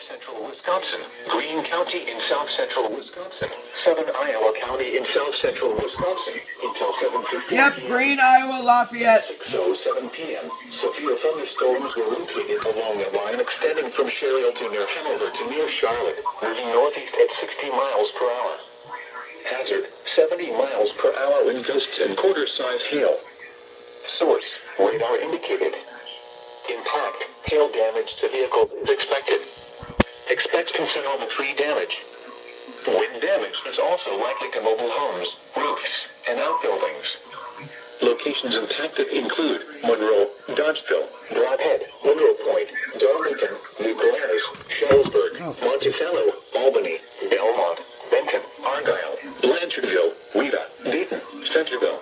central Wisconsin, Green County in south central Wisconsin, southern Iowa County in south central Wisconsin until 7:15 Yep, Green Iowa Lafayette. 6:07 p.m. Severe thunderstorms were located along the line extending from Sherrill to near Hanover to near Charlotte, moving northeast at 60 miles per hour. Hazard, 70 miles per hour wind gusts and quarter-size hail. Source, radar indicated. Impact, hail damage to vehicles is expected. Expect considerable tree damage. Wind damage is also likely to mobile homes, roofs, and outbuildings. Locations impacted include Monroe, Dodgeville, Broadhead, Monroe Point, Darlington, New Glarus, Shuttleburg, Monticello, Albany, Belmont, Benton, Argyle, Blanchardville, Wheeler, Dayton, Centerville.